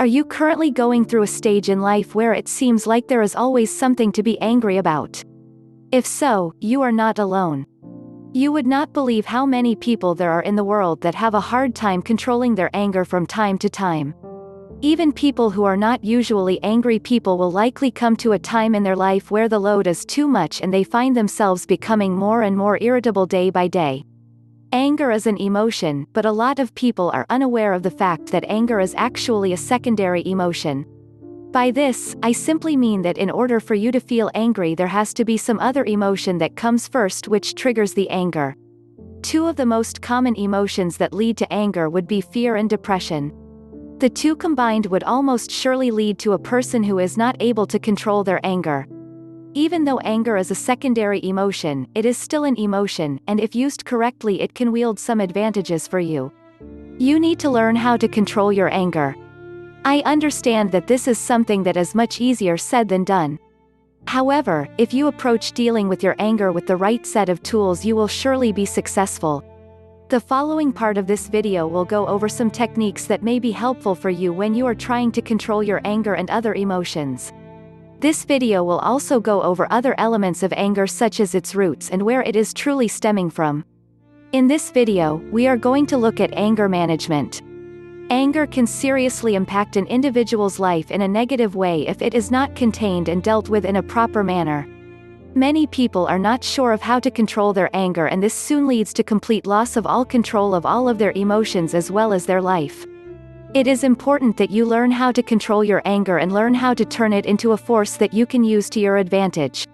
Are you currently going through a stage in life where it seems like there is always something to be angry about? If so, you are not alone. You would not believe how many people there are in the world that have a hard time controlling their anger from time to time. Even people who are not usually angry people will likely come to a time in their life where the load is too much and they find themselves becoming more and more irritable day by day. Anger is an emotion, but a lot of people are unaware of the fact that anger is actually a secondary emotion. By this, I simply mean that in order for you to feel angry there has to be some other emotion that comes first which triggers the anger. Two of the most common emotions that lead to anger would be fear and depression. The two combined would almost surely lead to a person who is not able to control their anger. Even though anger is a secondary emotion, it is still an emotion, and if used correctly it can wield some advantages for you. You need to learn how to control your anger. I understand that this is something that is much easier said than done. However, if you approach dealing with your anger with the right set of tools you will surely be successful. The following part of this video will go over some techniques that may be helpful for you when you are trying to control your anger and other emotions. This video will also go over other elements of anger such as its roots and where it is truly stemming from. In this video, we are going to look at anger management. Anger can seriously impact an individual's life in a negative way if it is not contained and dealt with in a proper manner. Many people are not sure of how to control their anger, and this soon leads to complete loss of all control of all of their emotions as well as their life. It is important that you learn how to control your anger and learn how to turn it into a force that you can use to your advantage.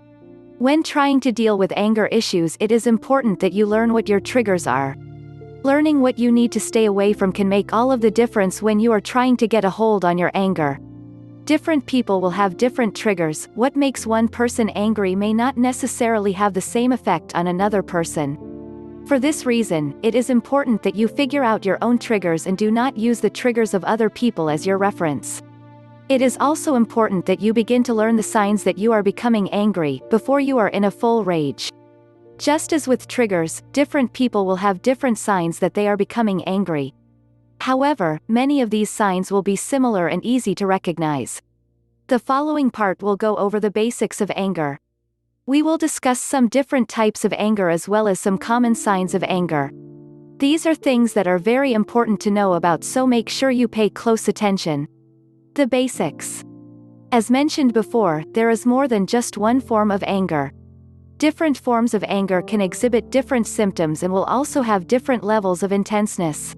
When trying to deal with anger issues, it is important that you learn what your triggers are. Learning what you need to stay away from can make all of the difference when you are trying to get a hold on your anger. Different people will have different triggers. What makes one person angry may not necessarily have the same effect on another person. For this reason, it is important that you figure out your own triggers and do not use the triggers of other people as your reference. It is also important that you begin to learn the signs that you are becoming angry, before you are in a full rage. Just as with triggers, different people will have different signs that they are becoming angry. However, many of these signs will be similar and easy to recognize. The following part will go over the basics of anger. We will discuss some different types of anger as well as some common signs of anger. These are things that are very important to know about, so make sure you pay close attention. The basics. As mentioned before, there is more than just one form of anger. Different forms of anger can exhibit different symptoms and will also have different levels of intenseness.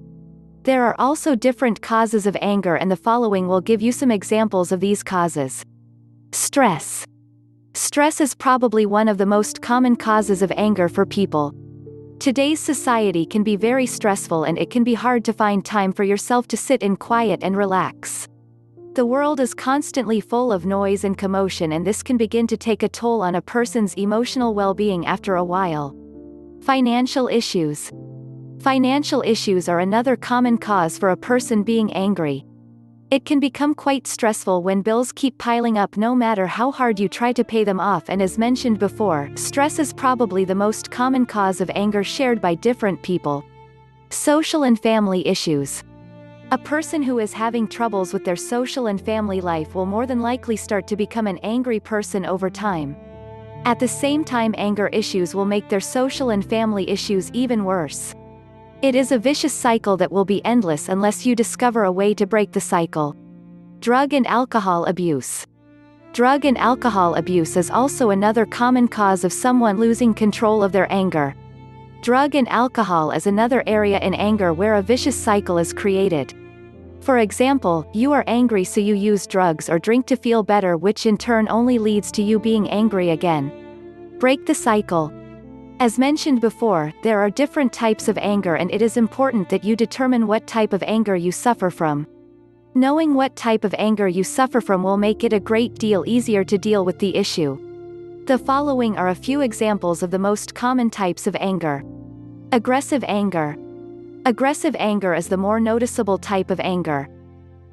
There are also different causes of anger, and the following will give you some examples of these causes. Stress. Stress is probably one of the most common causes of anger for people. Today's society can be very stressful, and it can be hard to find time for yourself to sit in quiet and relax. The world is constantly full of noise and commotion, and this can begin to take a toll on a person's emotional well-being after a while. Financial issues. Financial issues are another common cause for a person being angry. It can become quite stressful when bills keep piling up no matter how hard you try to pay them off, and as mentioned before, stress is probably the most common cause of anger shared by different people. Social and family issues. A person who is having troubles with their social and family life will more than likely start to become an angry person over time. At the same time, anger issues will make their social and family issues even worse. It is a vicious cycle that will be endless unless you discover a way to break the cycle. Drug and alcohol abuse. Drug and alcohol abuse is also another common cause of someone losing control of their anger. Drug and alcohol is another area in anger where a vicious cycle is created. For example, you are angry so you use drugs or drink to feel better, which in turn only leads to you being angry again. Break the cycle. As mentioned before, there are different types of anger, and it is important that you determine what type of anger you suffer from. Knowing what type of anger you suffer from will make it a great deal easier to deal with the issue. The following are a few examples of the most common types of anger. Aggressive anger. Aggressive anger is the more noticeable type of anger.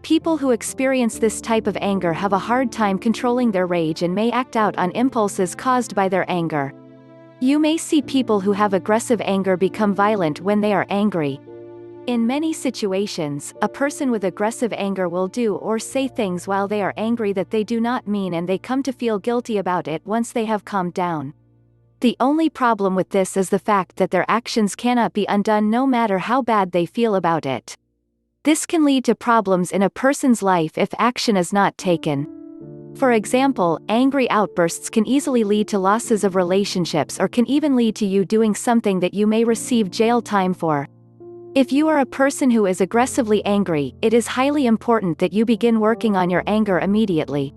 People who experience this type of anger have a hard time controlling their rage and may act out on impulses caused by their anger. You may see people who have aggressive anger become violent when they are angry. In many situations, a person with aggressive anger will do or say things while they are angry that they do not mean, and they come to feel guilty about it once they have calmed down. The only problem with this is the fact that their actions cannot be undone no matter how bad they feel about it. This can lead to problems in a person's life if action is not taken. For example, angry outbursts can easily lead to losses of relationships or can even lead to you doing something that you may receive jail time for. If you are a person who is aggressively angry, it is highly important that you begin working on your anger immediately.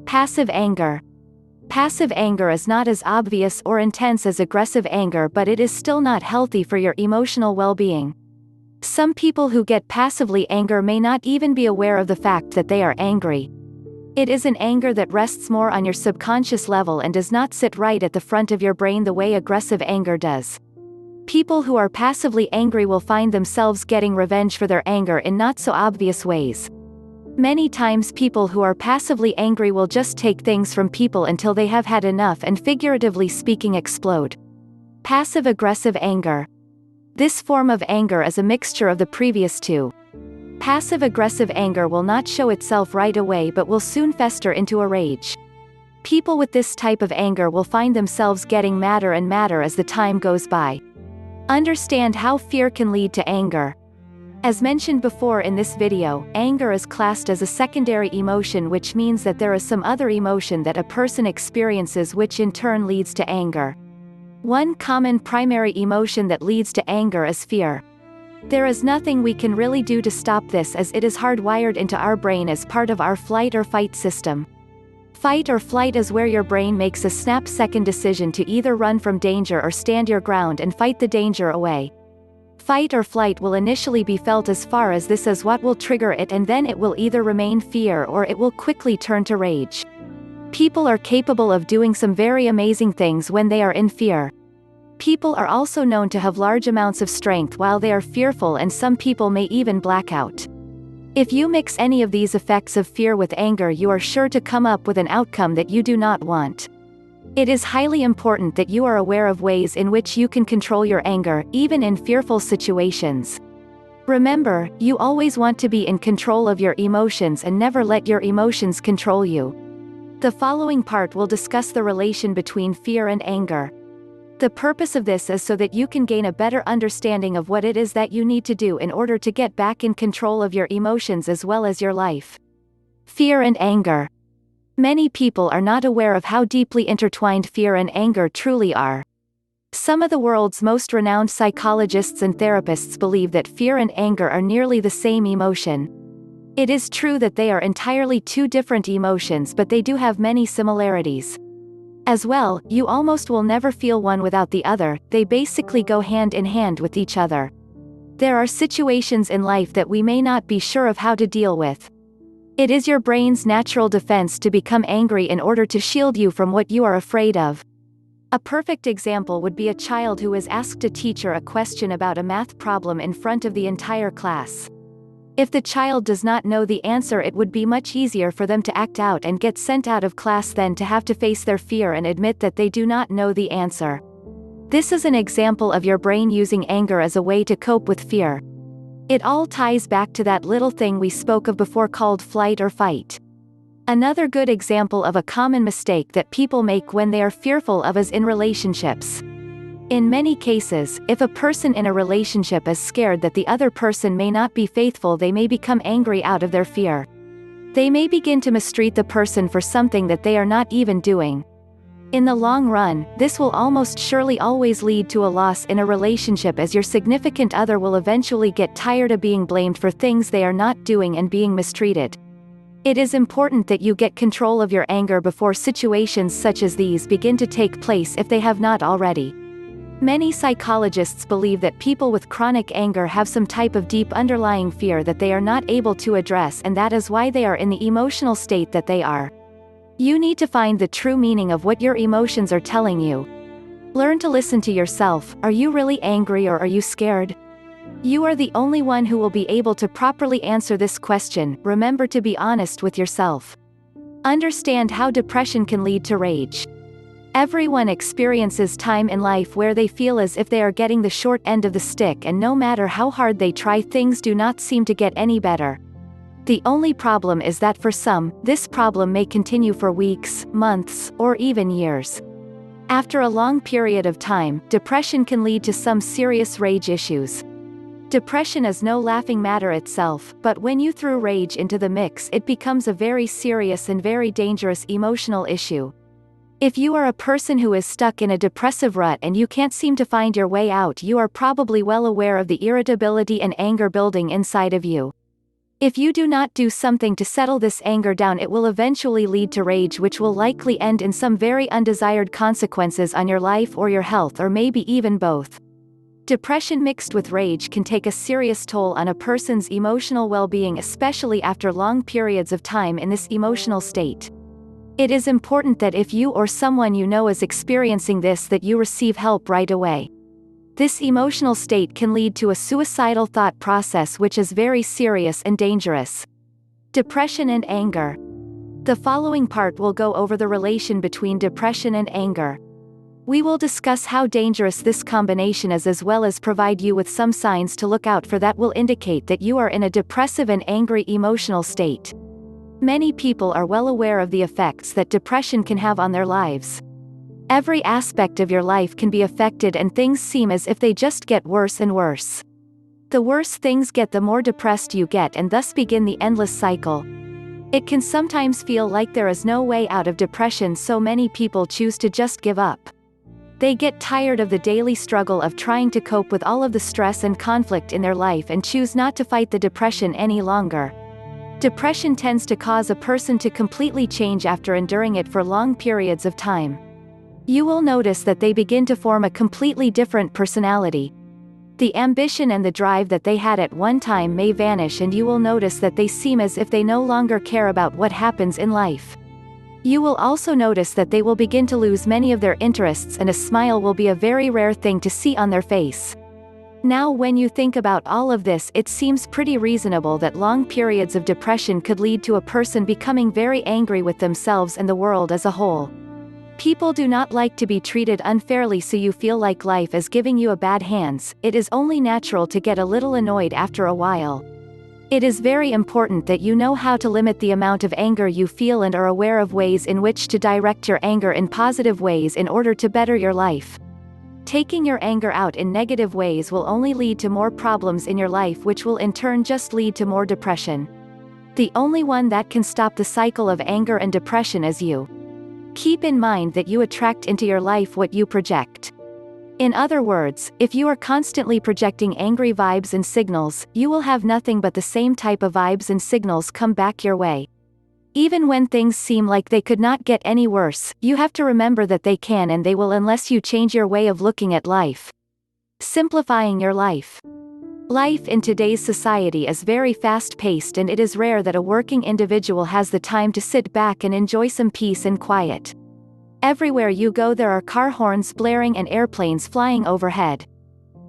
Passive anger. Passive anger is not as obvious or intense as aggressive anger, but it is still not healthy for your emotional well-being. Some people who get passively angry may not even be aware of the fact that they are angry. It is an anger that rests more on your subconscious level and does not sit right at the front of your brain the way aggressive anger does. People who are passively angry will find themselves getting revenge for their anger in not so obvious ways. Many times people who are passively angry will just take things from people until they have had enough and, figuratively speaking, explode. Passive-aggressive anger. This form of anger is a mixture of the previous two. Passive-aggressive anger will not show itself right away but will soon fester into a rage. People with this type of anger will find themselves getting madder and madder as the time goes by. Understand how fear can lead to anger. As mentioned before in this video, anger is classed as a secondary emotion, which means that there is some other emotion that a person experiences which in turn leads to anger. One common primary emotion that leads to anger is fear. There is nothing we can really do to stop this, as it is hardwired into our brain as part of our flight or fight system. Fight or flight is where your brain makes a snap-second decision to either run from danger or stand your ground and fight the danger away. Fight or flight will initially be felt as far as this is what will trigger it, and then it will either remain fear or it will quickly turn to rage. People are capable of doing some very amazing things when they are in fear. People are also known to have large amounts of strength while they are fearful, and some people may even black out. If you mix any of these effects of fear with anger, you are sure to come up with an outcome that you do not want. It is highly important that you are aware of ways in which you can control your anger, even in fearful situations. Remember, you always want to be in control of your emotions and never let your emotions control you. The following part will discuss the relation between fear and anger. The purpose of this is so that you can gain a better understanding of what it is that you need to do in order to get back in control of your emotions as well as your life. Fear and anger. Many people are not aware of how deeply intertwined fear and anger truly are. Some of the world's most renowned psychologists and therapists believe that fear and anger are nearly the same emotion. It is true that they are entirely two different emotions, but they do have many similarities. As well, you almost will never feel one without the other, they basically go hand in hand with each other. There are situations in life that we may not be sure of how to deal with. It is your brain's natural defense to become angry in order to shield you from what you are afraid of. A perfect example would be a child who has asked a teacher a question about a math problem in front of the entire class. If the child does not know the answer, it would be much easier for them to act out and get sent out of class than to have to face their fear and admit that they do not know the answer. This is an example of your brain using anger as a way to cope with fear. It all ties back to that little thing we spoke of before called flight or fight. Another good example of a common mistake that people make when they are fearful of is in relationships. In many cases, if a person in a relationship is scared that the other person may not be faithful, they may become angry out of their fear. They may begin to mistreat the person for something that they are not even doing. In the long run, this will almost surely always lead to a loss in a relationship, as your significant other will eventually get tired of being blamed for things they are not doing and being mistreated. It is important that you get control of your anger before situations such as these begin to take place, if they have not already. Many psychologists believe that people with chronic anger have some type of deep underlying fear that they are not able to address, and that is why they are in the emotional state that they are. You need to find the true meaning of what your emotions are telling you. Learn to listen to yourself. Are you really angry, or are you scared? You are the only one who will be able to properly answer this question. Remember to be honest with yourself. Understand how depression can lead to rage. Everyone experiences time in life where they feel as if they are getting the short end of the stick, and no matter how hard they try, things do not seem to get any better. The only problem is that for some, this problem may continue for weeks, months, or even years. After a long period of time, depression can lead to some serious rage issues. Depression is no laughing matter itself, but when you throw rage into the mix, it becomes a very serious and very dangerous emotional issue. If you are a person who is stuck in a depressive rut and you can't seem to find your way out, you are probably well aware of the irritability and anger building inside of you. If you do not do something to settle this anger down, it will eventually lead to rage, which will likely end in some very undesired consequences on your life or your health, or maybe even both. Depression mixed with rage can take a serious toll on a person's emotional well-being, especially after long periods of time in this emotional state. It is important that if you or someone you know is experiencing this, that you receive help right away. This emotional state can lead to a suicidal thought process, which is very serious and dangerous. Depression and anger. The following part will go over the relation between depression and anger. We will discuss how dangerous this combination is, as well as provide you with some signs to look out for that will indicate that you are in a depressive and angry emotional state. Many people are well aware of the effects that depression can have on their lives. Every aspect of your life can be affected, and things seem as if they just get worse and worse. The worse things get, the more depressed you get, and thus begin the endless cycle. It can sometimes feel like there is no way out of depression, so many people choose to just give up. They get tired of the daily struggle of trying to cope with all of the stress and conflict in their life and choose not to fight the depression any longer. Depression tends to cause a person to completely change after enduring it for long periods of time. You will notice that they begin to form a completely different personality. The ambition and the drive that they had at one time may vanish, and you will notice that they seem as if they no longer care about what happens in life. You will also notice that they will begin to lose many of their interests, and a smile will be a very rare thing to see on their face. Now, when you think about all of this, it seems pretty reasonable that long periods of depression could lead to a person becoming very angry with themselves and the world as a whole. People do not like to be treated unfairly, so you feel like life is giving you a bad hands. It is only natural to get a little annoyed after a while. It is very important that you know how to limit the amount of anger you feel and are aware of ways in which to direct your anger in positive ways in order to better your life. Taking your anger out in negative ways will only lead to more problems in your life, which will in turn just lead to more depression. The only one that can stop the cycle of anger and depression is you. Keep in mind that you attract into your life what you project. In other words, if you are constantly projecting angry vibes and signals, you will have nothing but the same type of vibes and signals come back your way. Even when things seem like they could not get any worse, you have to remember that they can, and they will, unless you change your way of looking at life. Simplifying your life. Life in today's society is very fast-paced, and it is rare that a working individual has the time to sit back and enjoy some peace and quiet. Everywhere you go, there are car horns blaring and airplanes flying overhead.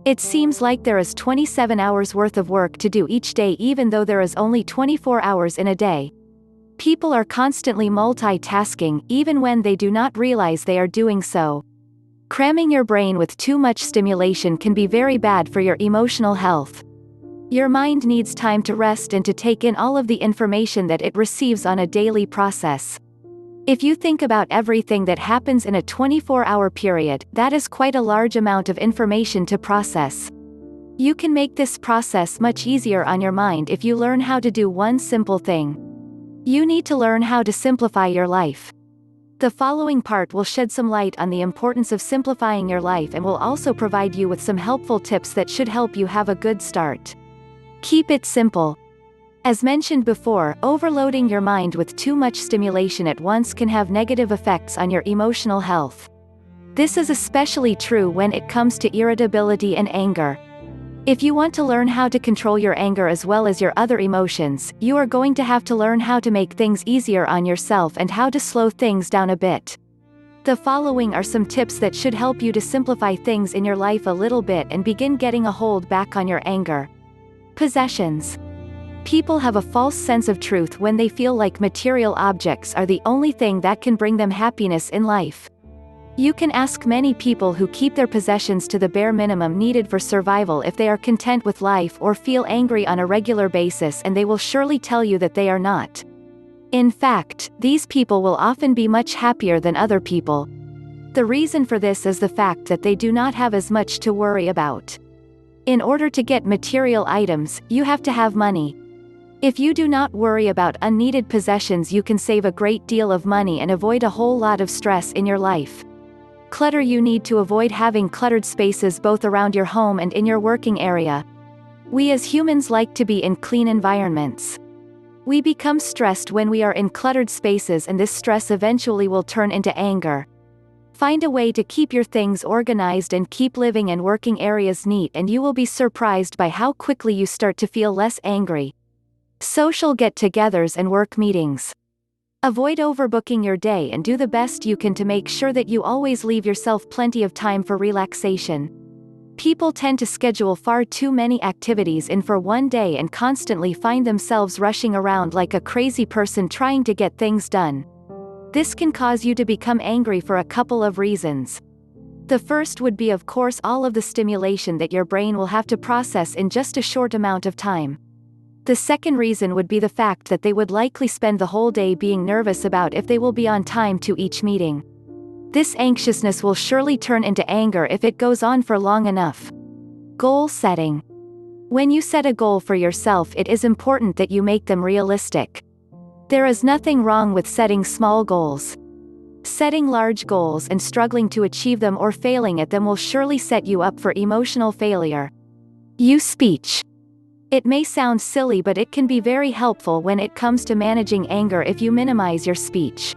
It seems like there is 27 hours worth of work to do each day, even though there is only 24 hours in a day. People are constantly multitasking, even when they do not realize they are doing so. Cramming your brain with too much stimulation can be very bad for your emotional health. Your mind needs time to rest and to take in all of the information that it receives on a daily process. If you think about everything that happens in a 24-hour period, that is quite a large amount of information to process. You can make this process much easier on your mind if you learn how to do one simple thing. You need to learn how to simplify your life. The following part will shed some light on the importance of simplifying your life and will also provide you with some helpful tips that should help you have a good start. Keep it simple. As mentioned before, overloading your mind with too much stimulation at once can have negative effects on your emotional health. This is especially true when it comes to irritability and anger. If you want to learn how to control your anger as well as your other emotions, you are going to have to learn how to make things easier on yourself and how to slow things down a bit. The following are some tips that should help you to simplify things in your life a little bit and begin getting a hold back on your anger. Possessions. People have a false sense of truth when they feel like material objects are the only thing that can bring them happiness in life. You can ask many people who keep their possessions to the bare minimum needed for survival if they are content with life or feel angry on a regular basis, and they will surely tell you that they are not. In fact, these people will often be much happier than other people. The reason for this is the fact that they do not have as much to worry about. In order to get material items, you have to have money. If you do not worry about unneeded possessions, you can save a great deal of money and avoid a whole lot of stress in your life. Clutter. You need to avoid having cluttered spaces both around your home and in your working area. We as humans like to be in clean environments. We become stressed when we are in cluttered spaces, and this stress eventually will turn into anger. Find a way to keep your things organized and keep living and working areas neat, and you will be surprised by how quickly you start to feel less angry. Social get-togethers and work meetings. Avoid overbooking your day and do the best you can to make sure that you always leave yourself plenty of time for relaxation. People tend to schedule far too many activities in for one day and constantly find themselves rushing around like a crazy person trying to get things done. This can cause you to become angry for a couple of reasons. The first would be, of course, all of the stimulation that your brain will have to process in just a short amount of time. The second reason would be the fact that they would likely spend the whole day being nervous about if they will be on time to each meeting. This anxiousness will surely turn into anger if it goes on for long enough. Goal setting. When you set a goal for yourself, it is important that you make them realistic. There is nothing wrong with setting small goals. Setting large goals and struggling to achieve them or failing at them will surely set you up for emotional failure. Use speech. It may sound silly, but it can be very helpful when it comes to managing anger if you minimize your speech.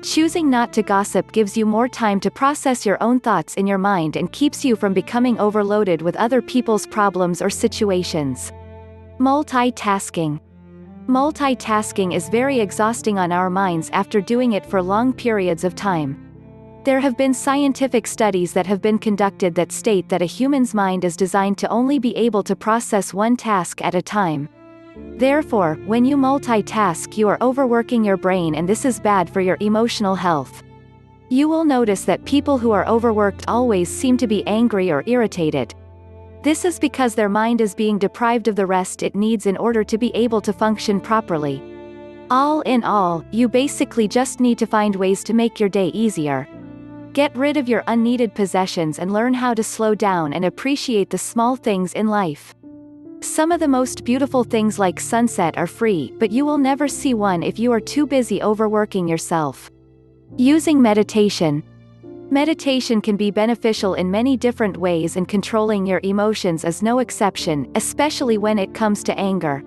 Choosing not to gossip gives you more time to process your own thoughts in your mind and keeps you from becoming overloaded with other people's problems or situations. Multitasking. Multitasking is very exhausting on our minds after doing it for long periods of time. There have been scientific studies that have been conducted that state that a human's mind is designed to only be able to process one task at a time. Therefore, when you multitask, you are overworking your brain, and this is bad for your emotional health. You will notice that people who are overworked always seem to be angry or irritated. This is because their mind is being deprived of the rest it needs in order to be able to function properly. All in all, you basically just need to find ways to make your day easier. Get rid of your unneeded possessions and learn how to slow down and appreciate the small things in life. Some of the most beautiful things like sunset are free, but you will never see one if you are too busy overworking yourself. Using meditation. Meditation can be beneficial in many different ways, and controlling your emotions is no exception, especially when it comes to anger.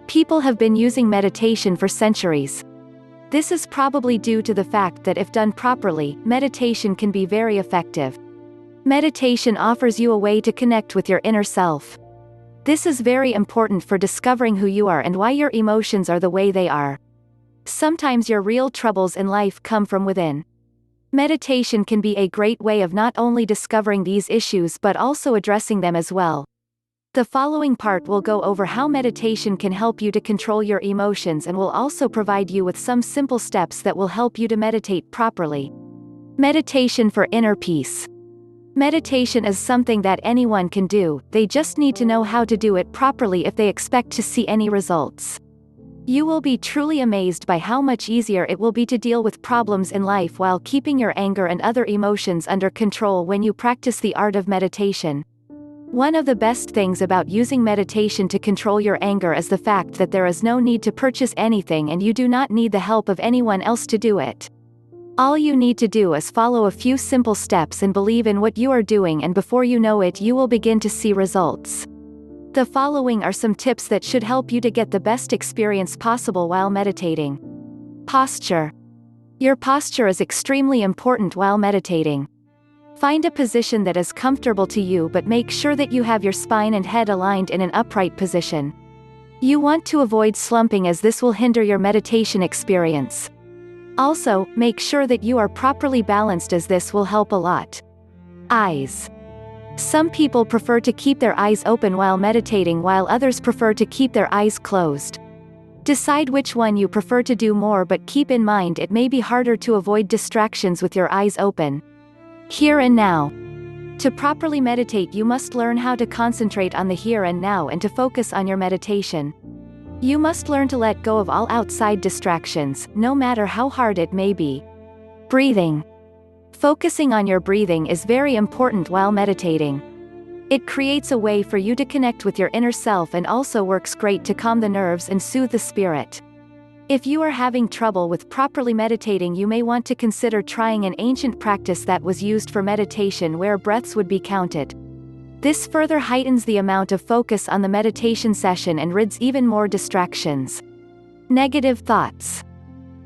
People have been using meditation for centuries. This is probably due to the fact that if done properly, meditation can be very effective. Meditation offers you a way to connect with your inner self. This is very important for discovering who you are and why your emotions are the way they are. Sometimes your real troubles in life come from within. Meditation can be a great way of not only discovering these issues but also addressing them as well. The following part will go over how meditation can help you to control your emotions and will also provide you with some simple steps that will help you to meditate properly. Meditation for inner peace. Meditation is something that anyone can do, they just need to know how to do it properly if they expect to see any results. You will be truly amazed by how much easier it will be to deal with problems in life while keeping your anger and other emotions under control when you practice the art of meditation. One of the best things about using meditation to control your anger is the fact that there is no need to purchase anything and you do not need the help of anyone else to do it. All you need to do is follow a few simple steps and believe in what you are doing, and before you know it you will begin to see results. The following are some tips that should help you to get the best experience possible while meditating. Posture. Your posture is extremely important while meditating. Find a position that is comfortable to you, but make sure that you have your spine and head aligned in an upright position. You want to avoid slumping as this will hinder your meditation experience. Also, make sure that you are properly balanced as this will help a lot. Eyes. Some people prefer to keep their eyes open while meditating while others prefer to keep their eyes closed. Decide which one you prefer to do more, but keep in mind it may be harder to avoid distractions with your eyes open. Here and now. To properly meditate, you must learn how to concentrate on the here and now and to focus on your meditation. You must learn to let go of all outside distractions, no matter how hard it may be. Breathing. Focusing on your breathing is very important while meditating. It creates a way for you to connect with your inner self and also works great to calm the nerves and soothe the spirit. If you are having trouble with properly meditating, you may want to consider trying an ancient practice that was used for meditation where breaths would be counted. This further heightens the amount of focus on the meditation session and rids even more distractions. Negative thoughts.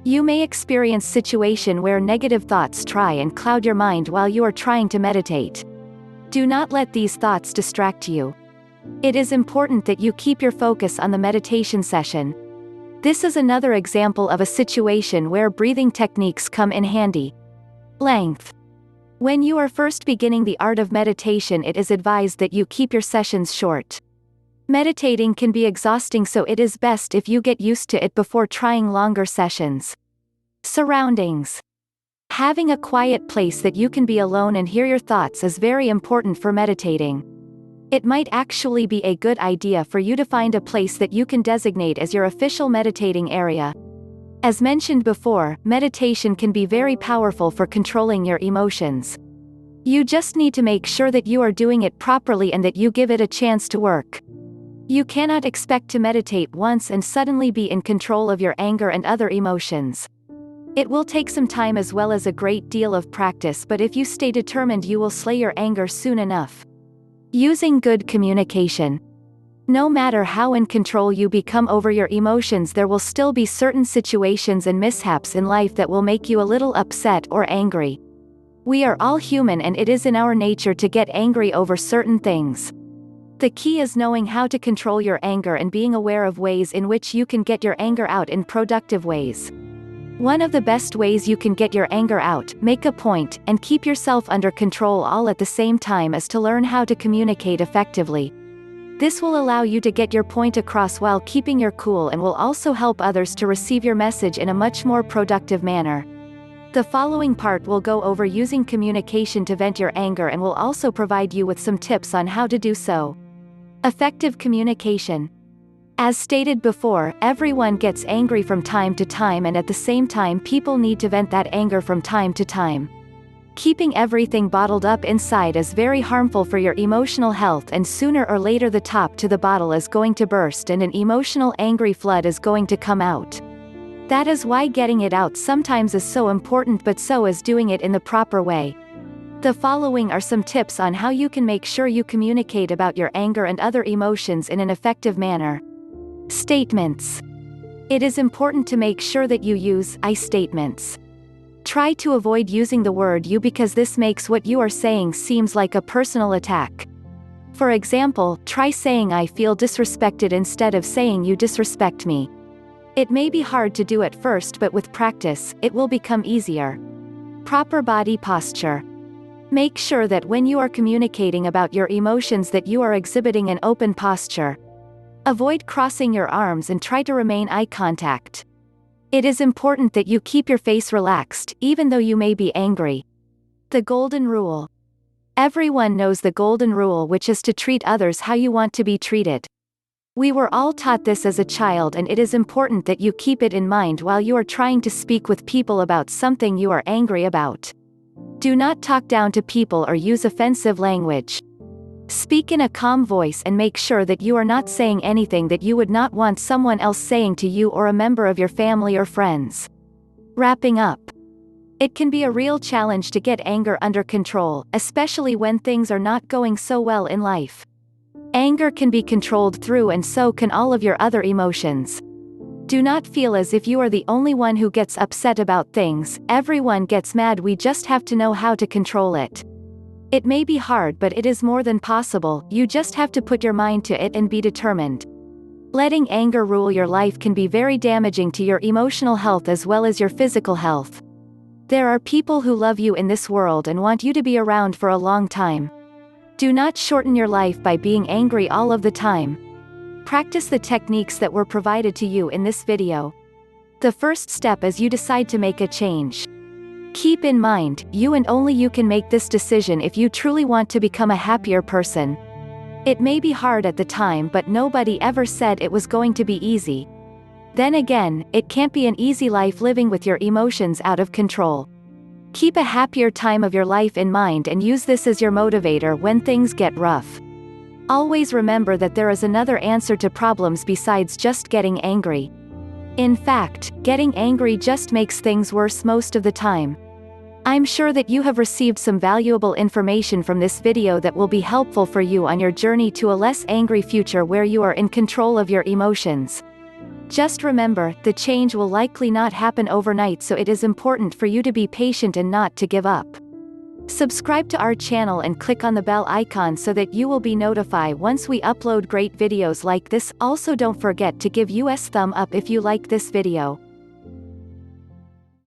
You may experience situation where negative thoughts try and cloud your mind while you are trying to meditate. Do not let these thoughts distract you. It is important that you keep your focus on the meditation session. This is another example of a situation where breathing techniques come in handy. Length. When you are first beginning the art of meditation, it is advised that you keep your sessions short. Meditating can be exhausting, so it is best if you get used to it before trying longer sessions. Surroundings. Having a quiet place that you can be alone and hear your thoughts is very important for meditating. It might actually be a good idea for you to find a place that you can designate as your official meditating area. As mentioned before, meditation can be very powerful for controlling your emotions. You just need to make sure that you are doing it properly and that you give it a chance to work. You cannot expect to meditate once and suddenly be in control of your anger and other emotions. It will take some time as well as a great deal of practice, but if you stay determined, you will slay your anger soon enough. Using good communication. No matter how in control you become over your emotions, there will still be certain situations and mishaps in life that will make you a little upset or angry. We are all human and it is in our nature to get angry over certain things. The key is knowing how to control your anger and being aware of ways in which you can get your anger out in productive ways. One of the best ways you can get your anger out, make a point, and keep yourself under control all at the same time is to learn how to communicate effectively. This will allow you to get your point across while keeping your cool and will also help others to receive your message in a much more productive manner. The following part will go over using communication to vent your anger and will also provide you with some tips on how to do so. Effective communication. As stated before, everyone gets angry from time to time, and at the same time people need to vent that anger from time to time. Keeping everything bottled up inside is very harmful for your emotional health, and sooner or later the top to the bottle is going to burst and an emotional angry flood is going to come out. That is why getting it out sometimes is so important, but so is doing it in the proper way. The following are some tips on how you can make sure you communicate about your anger and other emotions in an effective manner. Statements. It is important to make sure that you use I statements. Try to avoid using the word you because this makes what you are saying seems like a personal attack. For example, try saying I feel disrespected instead of saying you disrespect me. It may be hard to do at first, but with practice, it will become easier. Proper body posture. Make sure that when you are communicating about your emotions that you are exhibiting an open posture. Avoid crossing your arms and try to remain eye contact. It is important that you keep your face relaxed, even though you may be angry. The golden rule. Everyone knows the golden rule, which is to treat others how you want to be treated. We were all taught this as a child, and it is important that you keep it in mind while you are trying to speak with people about something you are angry about. Do not talk down to people or use offensive language. Speak in a calm voice and make sure that you are not saying anything that you would not want someone else saying to you or a member of your family or friends. Wrapping up. It can be a real challenge to get anger under control, especially when things are not going so well in life. Anger can be controlled through, and so can all of your other emotions. Do not feel as if you are the only one who gets upset about things. Everyone gets mad, we just have to know how to control it. It may be hard, but it is more than possible. You just have to put your mind to it and be determined. Letting anger rule your life can be very damaging to your emotional health as well as your physical health. There are people who love you in this world and want you to be around for a long time. Do not shorten your life by being angry all of the time. Practice the techniques that were provided to you in this video. The first step is you decide to make a change. Keep in mind, you and only you can make this decision if you truly want to become a happier person. It may be hard at the time, but nobody ever said it was going to be easy. Then again, it can't be an easy life living with your emotions out of control. Keep a happier time of your life in mind and use this as your motivator when things get rough. Always remember that there is another answer to problems besides just getting angry. In fact, getting angry just makes things worse most of the time. I'm sure that you have received some valuable information from this video that will be helpful for you on your journey to a less angry future where you are in control of your emotions. Just remember, the change will likely not happen overnight, so it is important for you to be patient and not to give up. Subscribe to our channel and click on the bell icon so that you will be notified once we upload great videos like this. Also, don't forget to give us thumb up if you like this video.